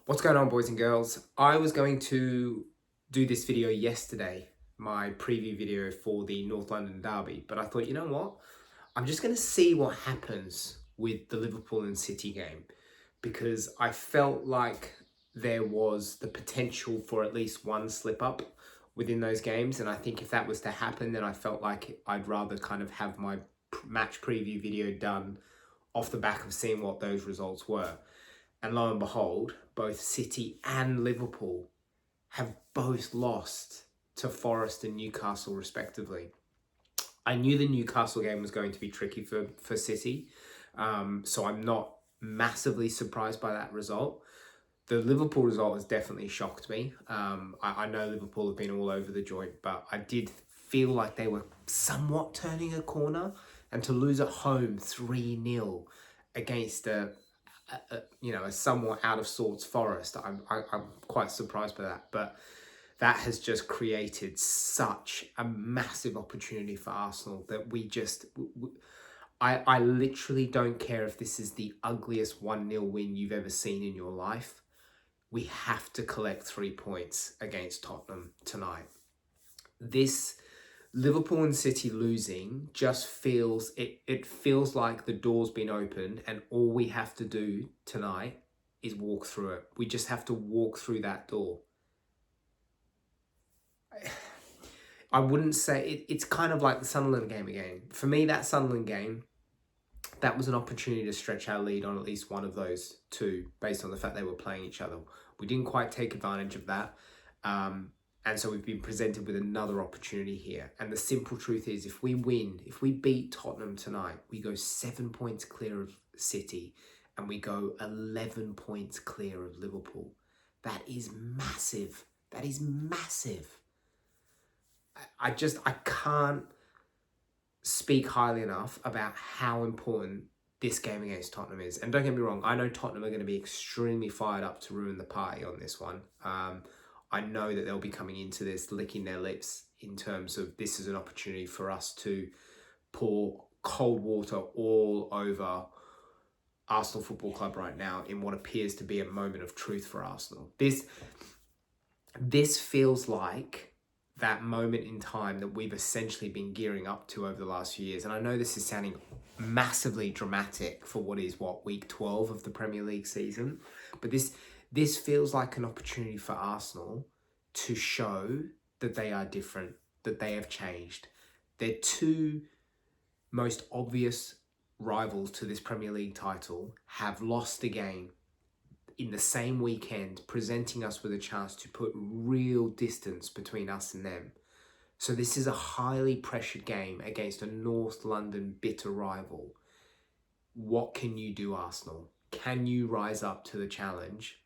What's going on, boys and girls? I was going to do this video yesterday, my preview video for the North London derby, but I thought, you know what? I'm just going to see what happens with the Liverpool and City game because I felt like there was the potential for at least one slip up within those games. And I think if that was to happen, then I felt like I'd rather kind of have my match preview video done off the back of seeing what those results were. And lo and behold, both City and Liverpool have both lost to Forest and Newcastle respectively. I knew the Newcastle game was going to be tricky for City, so I'm not massively surprised by that result. The Liverpool result has definitely shocked me. I know Liverpool have been all over the joint, but I did feel like they were somewhat turning a corner, and to lose at home 3-0 against a somewhat out of sorts Forest, I'm quite surprised by that. But that has just created such a massive opportunity for Arsenal that I literally don't care if this is the ugliest 1-0 win you've ever seen in your life. We have to collect 3 points against Tottenham tonight. This Liverpool and City losing just feels, it feels like the door's been opened and all we have to do tonight is walk through it. We just have to walk through that door. I wouldn't say, it's kind of like the Sunderland game again. For me, that Sunderland game, that was an opportunity to stretch our lead on at least one of those two based on the fact they were playing each other. We didn't quite take advantage of that. And so we've been presented with another opportunity here. And the simple truth is, if we win, if we beat Tottenham tonight, we go 7 points clear of City and we go 11 points clear of Liverpool. That is massive. That is massive. I can't speak highly enough about how important this game against Tottenham is. And don't get me wrong, I know Tottenham are going to be extremely fired up to ruin the party on this one. I know that they'll be coming into this licking their lips in terms of this is an opportunity for us to pour cold water all over Arsenal Football Club right now in what appears to be a moment of truth for Arsenal. This feels like that moment in time that we've essentially been gearing up to over the last few years. And I know this is sounding massively dramatic for week 12 of the Premier League season, but this feels like an opportunity for Arsenal to show that they are different, that they have changed. Their two most obvious rivals to this Premier League title have lost a game in the same weekend, presenting us with a chance to put real distance between us and them. So this is a highly pressured game against a North London bitter rival. What can you do, Arsenal? Can you rise up to the challenge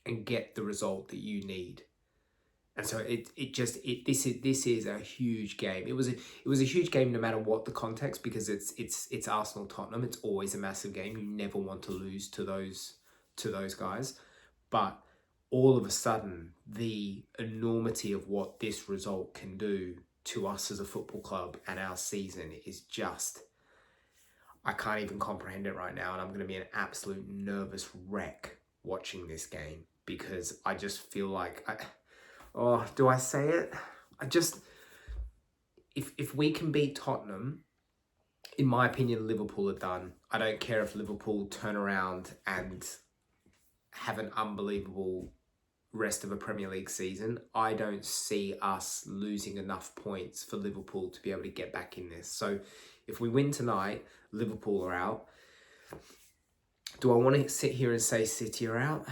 and get the result that you need? And so this is a huge game. It was a huge game no matter what the context, because it's Arsenal Tottenham. It's always a massive game. You never want to lose to those guys. But all of a sudden, the enormity of what this result can do to us as a football club and our season is just, I can't even comprehend it right now. And I'm going to be an absolute nervous wreck watching this game, because I just feel like, do I say it? If we can beat Tottenham, in my opinion, Liverpool are done. I don't care if Liverpool turn around and have an unbelievable rest of a Premier League season. I don't see us losing enough points for Liverpool to be able to get back in this. So if we win tonight, Liverpool are out. Do I want to sit here and say City are out?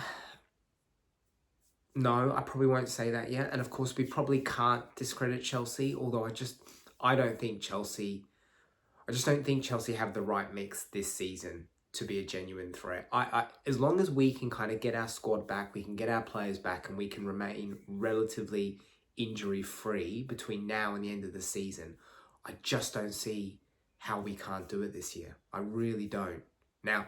No, I probably won't say that yet. And of course, we probably can't discredit Chelsea, although I just don't think Chelsea have the right mix this season to be a genuine threat. As long as we can kind of get our squad back, we can get our players back, and we can remain relatively injury-free between now and the end of the season, I just don't see how we can't do it this year. I really don't. Now,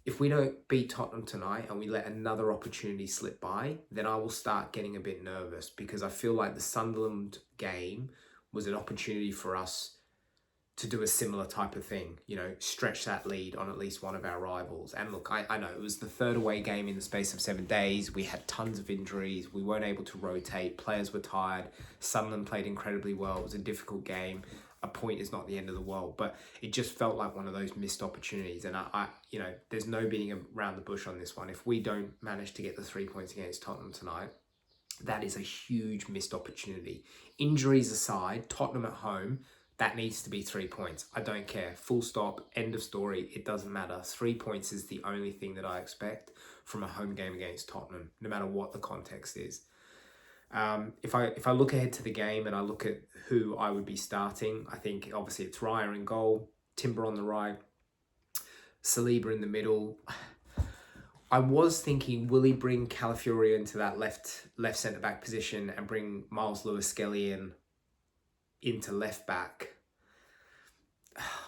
if we don't beat Tottenham tonight and we let another opportunity slip by, then I will start getting a bit nervous, because I feel like the Sunderland game was an opportunity for us to do a similar type of thing, stretch that lead on at least one of our rivals. And look, I know it was the third away game in the space of 7 days. We had tons of injuries. We weren't able to rotate. Players were tired. Sunderland played incredibly well. It was a difficult game. A point is not the end of the world, but it just felt like one of those missed opportunities. And I there's no beating around the bush on this one. If we don't manage to get the 3 points against Tottenham tonight, that is a huge missed opportunity. Injuries aside, Tottenham at home, that needs to be 3 points. I don't care. Full stop. End of story. It doesn't matter. 3 points is the only thing that I expect from a home game against Tottenham, no matter what the context is. If I look ahead to the game and I look at who I would be starting, I think obviously it's Raya in goal, Timber on the right, Saliba in the middle. I was thinking, will he bring Calafiori into that left centre back position and bring Miles Lewis-Skelly into left back?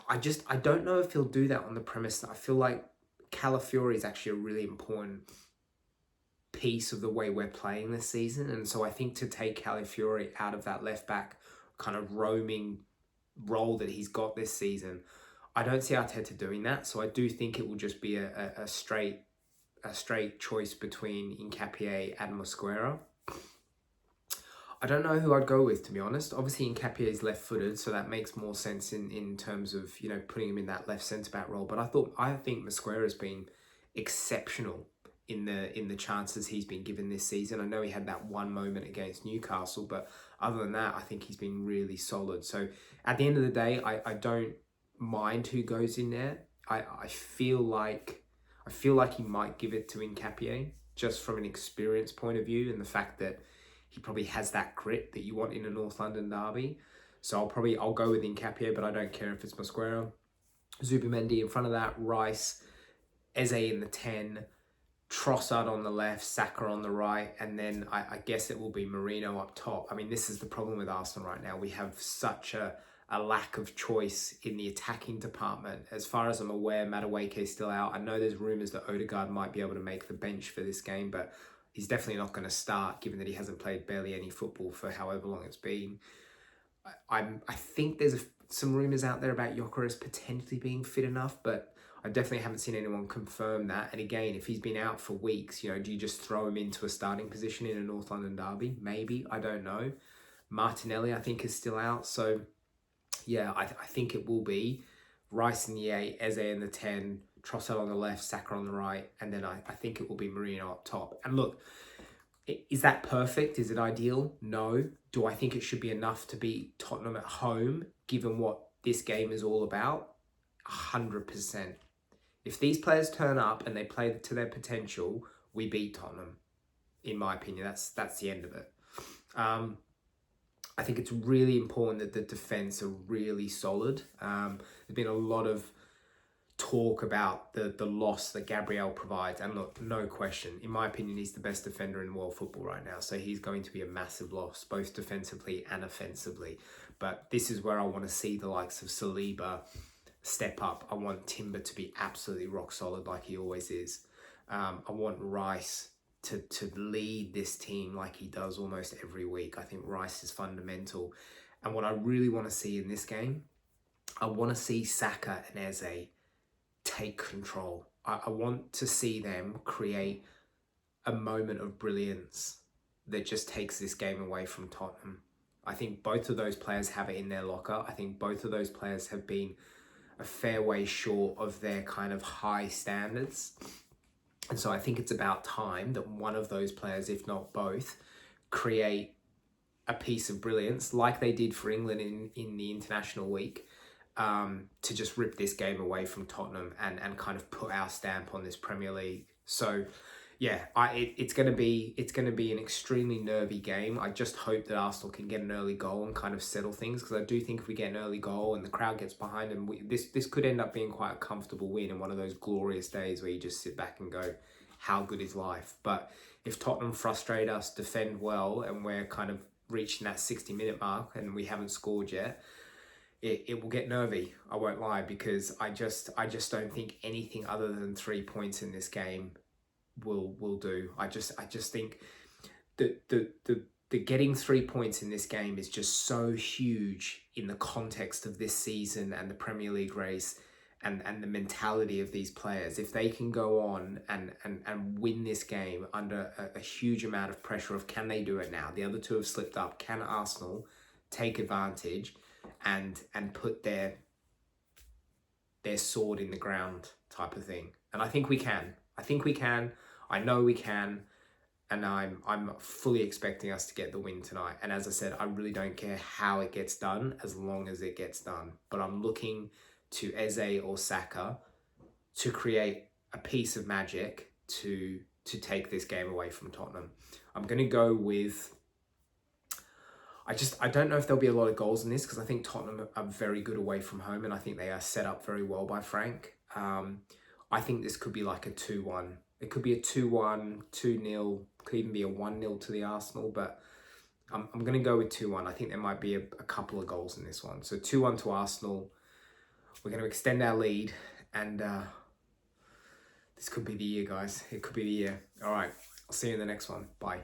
I don't know if he'll do that on the premise that I feel like Calafiori is actually a really important piece of the way we're playing this season. And so I think to take Calafiori out of that left back kind of roaming role that he's got this season, I don't see Arteta doing that. So I do think it will just be a straight choice between Nketiah and Mosquera. I don't know who I'd go with, to be honest. Obviously, Nketiah is left-footed, so that makes more sense in terms of putting him in that left centre-back role. But I think Mosquera has been exceptional in the chances he's been given this season. I know he had that one moment against Newcastle, but other than that, I think he's been really solid. So at the end of the day, I don't mind who goes in there. I feel like he might give it to Nketiah just from an experience point of view, and the fact that he probably has that grit that you want in a North London derby. So I'll go with Nketiah, but I don't care if it's Mosquera. Zubimendi in front of that, Rice, Eze in the 10, Trossard on the left, Saka on the right, and then I guess it will be Merino up top. I mean, this is the problem with Arsenal right now. We have such a lack of choice in the attacking department. As far as I'm aware, Madueke is still out. I know there's rumours that Odegaard might be able to make the bench for this game, but he's definitely not going to start, given that he hasn't played barely any football for however long it's been. I think there's some rumours out there about Gyökeres potentially being fit enough, but I definitely haven't seen anyone confirm that. And again, if he's been out for weeks, do you just throw him into a starting position in a North London derby? Maybe, I don't know. Martinelli, I think, is still out. So, yeah, I think it will be Rice in the 8, Eze in the 10, Trossard on the left, Saka on the right, and then I think it will be Merino up top. And look, is that perfect? Is it ideal? No. Do I think it should be enough to beat Tottenham at home, given what this game is all about? 100%. If these players turn up and they play to their potential, we beat Tottenham. In my opinion, that's the end of it. I think it's really important that the defence are really solid. There's been a lot of talk about the loss that Gabriel provides, and look, no question, in my opinion, he's the best defender in world football right now, so he's going to be a massive loss, both defensively and offensively. But this is where I want to see the likes of Saliba step up. I want Timber to be absolutely rock solid like he always is. I want Rice to lead this team like he does almost every week. I think Rice is fundamental. And what I really want to see in this game, I want to see Saka and Eze take control. I want to see them create a moment of brilliance that just takes this game away from Tottenham. I think both of those players have it in their locker. I think both of those players have been a fair way short of their kind of high standards. And so I think it's about time that one of those players, if not both, create a piece of brilliance like they did for England in the international week, to just rip this game away from Tottenham and kind of put our stamp on this Premier League. So yeah, it's going to be an extremely nervy game. I just hope that Arsenal can get an early goal and kind of settle things, because I do think if we get an early goal and the crowd gets behind them, this could end up being quite a comfortable win and one of those glorious days where you just sit back and go, how good is life? But if Tottenham frustrate us, defend well, and we're kind of reaching that 60-minute mark and we haven't scored yet, it will get nervy. I won't lie, because I just don't think anything other than 3 points in this game will do. I just think the the getting 3 points in this game is just so huge in the context of this season and the Premier League race and the mentality of these players. If they can go on and win this game under a huge amount of pressure of can they do it now? The other two have slipped up. Can Arsenal take advantage and put their sword in the ground type of thing? And I think we can. I know we can. And I'm fully expecting us to get the win tonight. And as I said, I really don't care how it gets done as long as it gets done. But I'm looking to Eze or Saka to create a piece of magic to take this game away from Tottenham. I'm going to go with... I don't know if there'll be a lot of goals in this because I think Tottenham are very good away from home and I think they are set up very well by Frank. I think this could be like a 2-1. It could be a 2-1, 2-0, could even be a 1-0 to the Arsenal, but I'm going to go with 2-1. I think there might be a couple of goals in this one. So 2-1 to Arsenal. We're going to extend our lead, and this could be the year, guys. It could be the year. All right, I'll see you in the next one. Bye.